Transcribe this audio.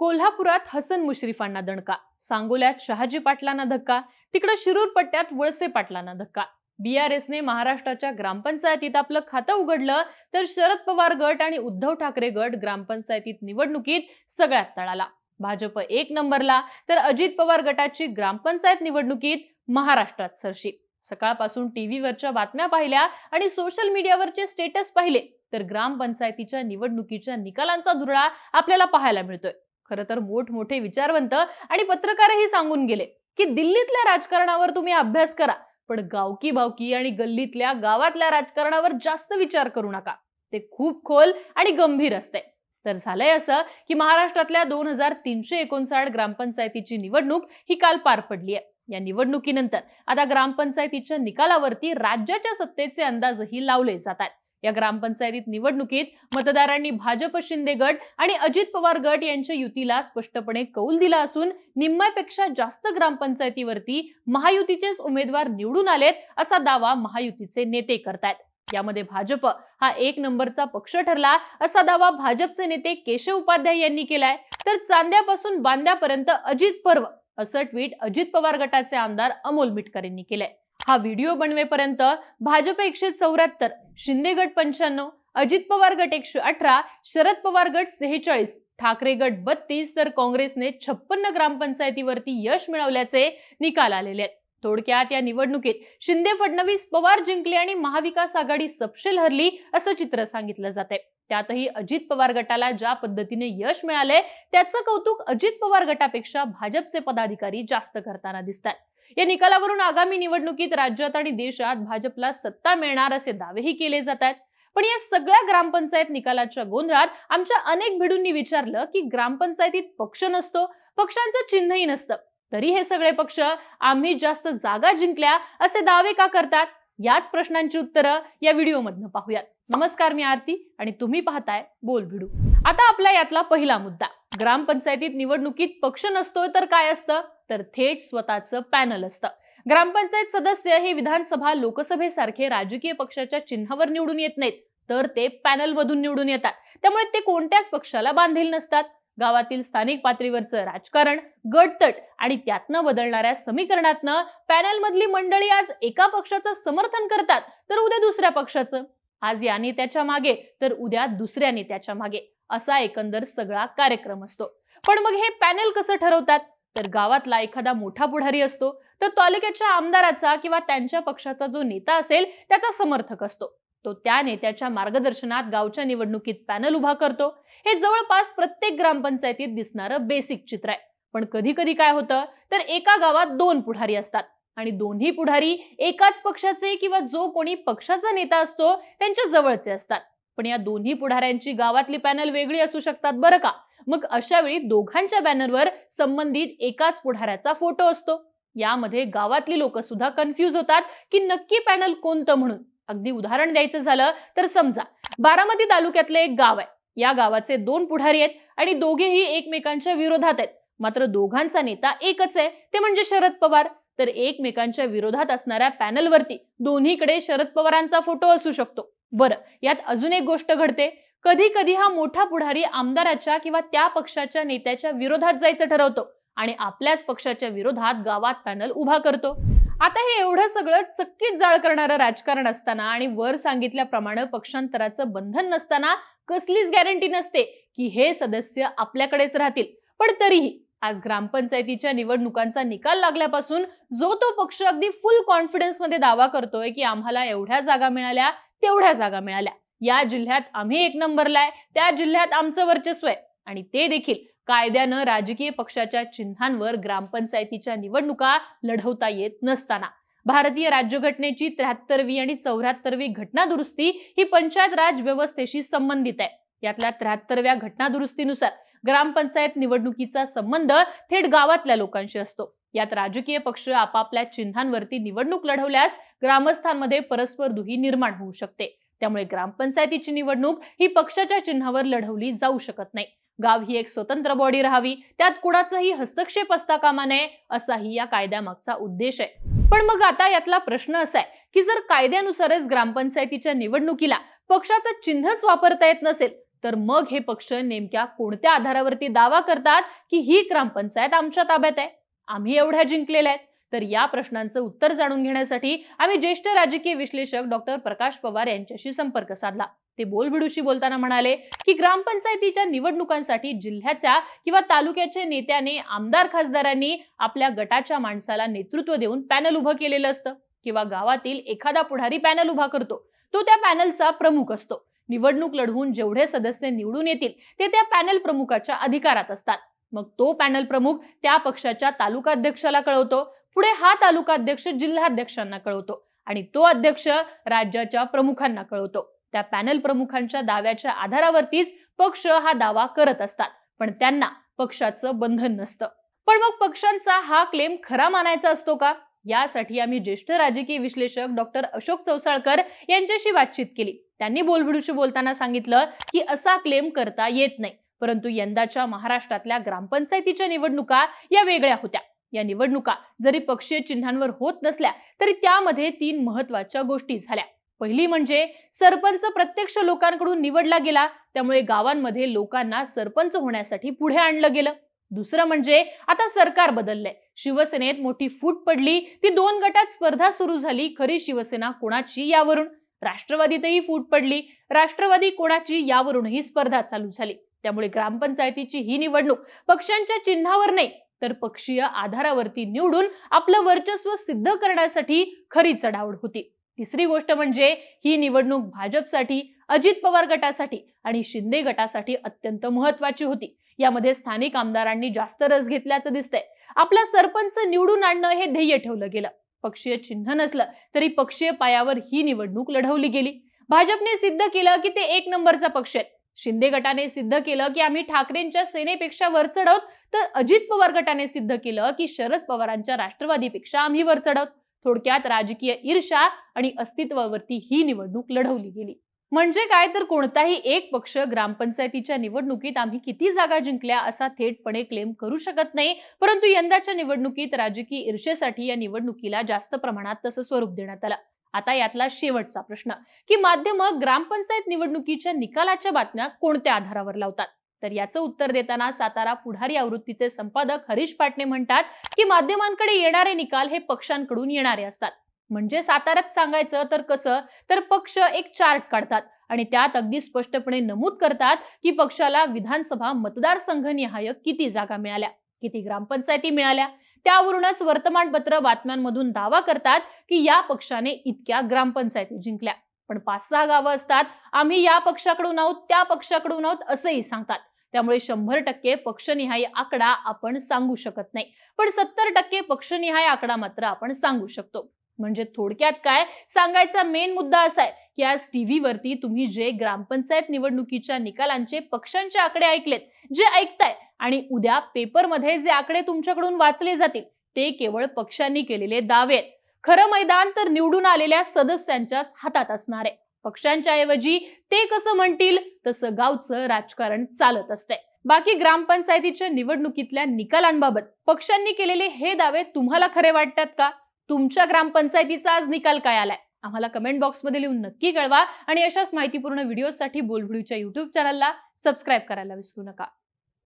कोल्हापुरात हसन मुश्रीफांना दणका, सांगोल्यात शहाजी पाटलांना धक्का, तिकडे शिरूर पट्ट्यात वळसे पाटलांना धक्का। बीआरएसने महाराष्ट्राच्या ग्रामपंचायतीत आपलं खातं उघडलं तर शरद पवार गट आणि उद्धव ठाकरे गट ग्रामपंचायतीत निवडणुकीत सगळ्यात तळाला। भाजप 1 नंबरला तर अजित पवार गटाची ग्रामपंचायत निवडणुकीत महाराष्ट्रात सरशी। सकाळपासून टीव्हीवरच्या बातम्या पाहिल्या आणि सोशल मीडियावरचे स्टेटस पाहिले तर ग्रामपंचायतीच्या निवडणुकीच्या निकालांचा धुरळा आपल्याला पाहायला मिळतोय। खरं तर मोठमोठे विचारवंत आणि पत्रकारही सांगून गेले की दिल्लीतल्या राजकारणावर तुम्ही अभ्यास करा, पण गावकी भावकी आणि गल्लीतल्या गावातल्या राजकारणावर जास्त विचार करू नका, ते खूप खोल आणि गंभीर असते। तर झालंय असं की महाराष्ट्रातल्या 2359 ग्रामपंचायतीची निवडणूक ही काल पार पडली आहे। या निवडणुकीनंतर आता ग्रामपंचायतीच्या निकालावरती राज्याच्या सत्तेचे अंदाजही लावले जात आहेत। या ग्रामपंचायतीत निवडणुकीत मतदारांनी भाजप शिंदे गट आणि अजित पवार गट यांच्या युतीला स्पष्टपणे कौल दिला असून निम्म्यापेक्षा जास्त ग्रामपंचायतीवरती महायुतीचेच उमेदवार निवडून आलेत असा दावा महायुतीचे नेते करतायत। यामध्ये भाजप हा 1 नंबरचा पक्ष ठरला असा दावा भाजपचे नेते केशव उपाध्याय यांनी केलाय, तर चांद्यापासून बांद्यापर्यंत अजित पर्व असं ट्विट अजित पवार गटाचे आमदार अमोल मिटकर यांनी केलंय। हा व्हिडिओ बनवेपर्यंत भाजप 174, शिंदे गट 95, अजित पवार गट 118, शरद पवार गट 46, ठाकरे गट 32 तर काँग्रेसने 56 ग्रामपंचायतीवरती यश मिळवल्याचे निकाल आलेले आहेत। थोडक्यात या निवडणुकीत शिंदे फडणवीस पवार जिंकले आणि महाविकास आघाडी सपशेल हरली असं चित्र सांगितलं जाते। त्यातही अजित पवार गटाला ज्या पद्धतीने यश मिळाले त्याचं कौतुक अजित पवार गटापेक्षा भाजपचे पदाधिकारी जास्त करताना दिसतात। या निकालावरून आगामी निवडणुकीत राज्यात आणि देशात भाजपला सत्ता मिळणार असे दावेही केले जातात। पण या सगळ्या ग्रामपंचायत निकालाच्या गोंधळात आमच्या अनेक भिडूंनी विचारलं की ग्रामपंचायतीत पक्ष नसतो, पक्षांचं चिन्हही नसतं, तरी हे सगळे पक्ष आम्ही जास्त जागा जिंकल्या असे दावे का करतात? याच प्रश्नांची उत्तरं या व्हिडिओमधनं पाहूयात। नमस्कार, मी आरती आणि तुम्ही पाहताय बोल भिडू। आता आपला यातला पहिला मुद्दा, ग्रामपंचायतीत निवडणुकीत पक्ष नसतोय तर काय असतं, तर थेट स्वतःचं पॅनल असतं। ग्रामपंचायत सदस्य हे विधानसभा लोकसभेसारखे राजकीय पक्षाच्या चिन्हावर निवडून येत नाहीत, तर ते पॅनल मधून निवडून येतात। त्यामुळे ते कोणत्याच पक्षाला बांधील नसतात। गावातील स्थानिक पातळीवरचं राजकारण, गटतट आणि त्यातनं बदलणाऱ्या समीकरणातनं पॅनल मधली मंडळी आज एका पक्षाचं समर्थन करतात तर उद्या दुसऱ्या पक्षाचं, आज या नेत्याच्या मागे तर उद्या दुसऱ्या नेत्याच्या मागे, असा एकंदर सगळा कार्यक्रम असतो। पण मग हे पॅनल कसं ठरवतात? तर गावातला एखादा मोठा पुढारी असतो तर तालुक्याच्या आमदाराचा किंवा त्यांच्या पक्षाचा जो नेता असेल त्याचा समर्थक असतो, तो त्या नेत्याच्या मार्गदर्शनात गावच्या निवडणुकीत पॅनल उभा करतो। हे जवळपास प्रत्येक ग्रामपंचायतीत दिसणारं बेसिक चित्र आहे। पण कधी कधी काय होतं तर एका गावात 2 पुढारी असतात आणि दोन्ही पुढारी एकाच पक्षाचे किंवा जो कोणी पक्षाचा नेता असतो त्यांच्या जवळचे असतात। पण या दोन्ही पुढाऱ्यांची गावातली पॅनल वेगळी असू शकतात बरं का। मग अशा वेळी दोघांच्या बॅनरवर संबंधित एकाच पुढाऱ्याचा फोटो असतो। यामध्ये गावातली लोक सुद्धा कन्फ्यूज होतात की नक्की पॅनल कोणतं म्हणून। अगदी उदाहरण द्यायचं झालं तर समजा बारामती तालुक्यातले एक गाव आहे, या गावाचे 2 पुढारी आहेत आणि दोघेही एकमेकांच्या विरोधात आहेत, मात्र दोघांचा नेता एकच आहे, ते म्हणजे शरद पवार। तर एकमेकांच्या विरोधात असणाऱ्या पॅनलवरती दोन्हीकडे शरद पवारांचा फोटो असू शकतो। बरं, यात अजून एक गोष्ट घडते, कधी कधी हा मोठा पुढारी आमदाराच्या किंवा त्या पक्षाच्या नेत्याच्या विरोधात जायचं ठरवतो आणि आपल्याच पक्षाच्या विरोधात गावात पॅनल उभा करतो। आता हे एवढं सगळं चक्कीत जाळ करणारं राजकारण असताना आणि वर सांगितल्याप्रमाणे पक्षांतराचं बंधन नसताना कसलीच गॅरंटी नसते की हे सदस्य आपल्याकडेच राहतील। पण तरीही आज ग्रामपंचायतीच्या निवडणुकांचा निकाल लागल्यापासून जो तो पक्ष अगदी फुल कॉन्फिडन्स मध्ये दावा करतोय की आम्हाला एवढ्या जागा मिळाल्या, तेवढ्या जागा मिळाल्या, या जिल्ह्यात आम्ही 1 नंबरला आहे, त्या जिल्ह्यात आमचं वर्चस्व आहे, आणि ते देखील कायद्यानं राजकीय पक्षाच्या चिन्हांवर ग्रामपंचायतीच्या निवडणुका लढवता येत नसताना। भारतीय राज्यघटनेची 73वी आणि 74वी घटना दुरुस्ती ही पंचायत राज व्यवस्थेशी संबंधित आहे। यातल्या 73व्या घटना दुरुस्तीनुसार ग्रामपंचायत निवडणुकीचा संबंध थेट गावातल्या लोकांशी असतो। यात राजकीय पक्ष आपापल्या चिन्हांवरती निवडणूक लढवल्यास ग्रामस्थांमध्ये परस्पर दुही निर्माण होऊ शकते। त्यामुळे ग्रामपंचायतीची निवडणूक ही पक्षाच्या चिन्हावर लढवली जाऊ शकत नाही। गाव ही एक स्वतंत्र बॉडी राहावी, त्यात कुणाचाही हस्तक्षेप असता कामा नये, असाही या कायद्यामागचा उद्देश आहे। पण मग आता यातला प्रश्न असा आहे की जर कायद्यानुसारच ग्रामपंचायतीच्या निवडणुकीला पक्षाचं चिन्हच वापरता येत नसेल तर मग हे पक्ष नेमक्या कोणत्या आधारावरती दावा करतात की ही ग्रामपंचायत आमच्या ताब्यात आहे, आम्ही एवढ्या जिंकलेल्या आहेत? तर या प्रश्नांचं उत्तर जाणून घेण्यासाठी आम्ही ज्येष्ठ राजकीय विश्लेषक डॉक्टर प्रकाश पवार यांच्याशी संपर्क साधला. ते बोलबिडूशी बोलताना म्हणाले की ग्रामपंचायतीच्या निवडणुकांसाठी जिल्ह्याच्या किंवा तालुक्याच्या नेत्याने, आमदार खासदारांनी आपल्या गटाच्या माणसाला नेतृत्व देऊन पॅनल उभं केलेलं असतं किंवा गावातील एखादा पुढारी पॅनल उभा करतो, तो त्या पॅनलचा प्रमुख असतो. निवडणूक लढवून जेवढे सदस्य निवडून येतील ते त्या पॅनल प्रमुखाच्या अधिकारात असतात. मग तो पॅनल प्रमुख त्या पक्षाच्या तालुकाध्यक्षाला कळवतो, पुढे हा तालुकाध्यक्ष जिल्हाध्यक्षांना कळवतो आणि तो अध्यक्ष राज्याच्या प्रमुखांना कळवतो. त्या पॅनल प्रमुखांच्या दाव्याच्या आधारावरतीच पक्ष हा दावा करत असतात, पण त्यांना पक्षाचं बंधन नसतं. पण मग पक्षांचा हा क्लेम खरा मानायचा असतो का? यासाठी आम्ही ज्येष्ठ राजकीय विश्लेषक डॉक्टर अशोक चौसाळकर यांच्याशी बातचीत केली. त्यांनी बोलबिडूशी बोलताना सांगितलं की असा क्लेम करता येत नाही, परंतु यंदाच्या महाराष्ट्रातल्या ग्रामपंचायतीच्या निवडणुका या वेगळ्या होत्या. या निवडणुका जरी पक्षीय चिन्हांवर होत नसल्या तरी त्यामध्ये 3 महत्त्वाच्या गोष्टी झाल्या. पहिली म्हणजे सरपंच प्रत्यक्ष लोकांकडून निवडला गेला, त्यामुळे गावांमध्ये लोकांना सरपंच होण्यासाठी पुढे आणलं गेलं. दुसरं म्हणजे आता सरकार बदललंय, शिवसेनेत मोठी फूट पडली, ती 2 गटात स्पर्धा सुरू झाली. खरी शिवसेना कोणाची यावरून, राष्ट्रवादीतही फूट पडली, राष्ट्रवादी कोणाची यावरूनही स्पर्धा चालू झाली. त्यामुळे ग्रामपंचायतीची ही निवडणूक पक्षांच्या चिन्हावर नाही तर पक्षीय आधारावरती निवडून आपलं वर्चस्व सिद्ध करण्यासाठी खरी चढाओढ होती. तिसरी गोष्ट म्हणजे ही निवडणूक भाजपसाठी, अजित पवार गटासाठी आणि शिंदे गटासाठी अत्यंत महत्त्वाची होती. यामध्ये स्थानिक आमदारांनी जास्त रस घेतल्याचं दिसतंय. आपला सरपंच निवडून आणणं हे ध्येय ठेवलं गेलं. पक्षीय चिन्ह नसलं तरी पक्षीय पायावर ही निवडणूक लढवली गेली. भाजपने सिद्ध केलं की ते 1 नंबरचा पक्ष आहे. शिंदे गटाने सिद्ध केलं की आम्ही ठाकरेंच्या सेनेपेक्षा वरचढ आहोत, तर अजित पवार गटाने सिद्ध केलं की शरद पवारांच्या राष्ट्रवादीपेक्षा आम्ही वरचढ आहोत. थोडक्यात राजकीय ईर्ष्या आणि अस्तित्वावरती ही निवडणूक लढवली गेली. म्हणजे काय तर कोणताही एक पक्ष ग्रामपंचायतीच्या निवडणुकीत आम्ही किती जागा जिंकल्या असा थेटपणे क्लेम करू शकत नाही, परंतु यंदाच्या निवडणुकीत राजकीय ईर्ष्येसाठी या निवडणुकीला जास्त प्रमाणात तसं स्वरूप देण्यात आलं. आता यातला शेवटचा प्रश्न की माध्यमं ग्रामपंचायत निवडणुकीच्या निकालाच्या बातम्या कोणत्या आधारावर लावतात? तर याचं उत्तर देताना सातारा पुढारी आवृत्तीचे संपादक हरीश पाटणे म्हणतात की माध्यमांकडे येणारे निकाल हे पक्षांकडून येणारे असतात. म्हणजे साताऱ्यात सांगायचं तर कसं, तर पक्ष एक चार्ट काढतात आणि त्यात अगदी स्पष्टपणे नमूद करतात की पक्षाला विधानसभा मतदारसंघनिहाय किती जागा मिळाल्या, किती ग्रामपंचायती मिळाल्या. त्यावरूनच वर्तमानपत्र बातम्यांमधून दावा करतात की या पक्षाने इतक्या ग्रामपंचायती जिंकल्या. पण 5-6 गावं असतात, आम्ही या पक्षाकडून आहोत, त्या पक्षाकडून आहोत असंही सांगतात. त्यामुळे 100% पक्षनिहाय आकडा आपण सांगू शकत नाही, पण 70% पक्षनिहाय आकडा मात्र आपण सांगू शकतो. म्हणजे थोडक्यात काय सांगायचा मेन मुद्दा असा आहे की आज टीव्हीवरती तुम्ही जे ग्रामपंचायत निवडणुकीच्या निकालांचे पक्षांचे आकडे ऐकलेत, जे ऐकताय आणि उद्या पेपरमध्ये जे आकडे तुमच्याकडून वाचले जातील ते केवळ पक्षांनी केलेले दावे आहेत. खरं मैदान तर निवडून आलेल्या सदस्यांच्याच हातात असणार आहे. पक्षांच्या ऐवजी ते कसं म्हणतील तसं गावचं राजकारण चालत असतंय. बाकी ग्रामपंचायतीच्या निवडणुकीतल्या निकालांबाबत पक्षांनी केलेले हे दावे तुम्हाला खरे वाटतात का? तुमच्या ग्रामपंचायतीचा आज निकाल काय आलाय? आम्हाला कमेंट बॉक्समध्ये लिहून नक्की कळवा आणि अशाच माहितीपूर्ण व्हिडिओसाठी बोलबिडूच्या YouTube चॅनलला सबस्क्राईब करायला विसरू नका.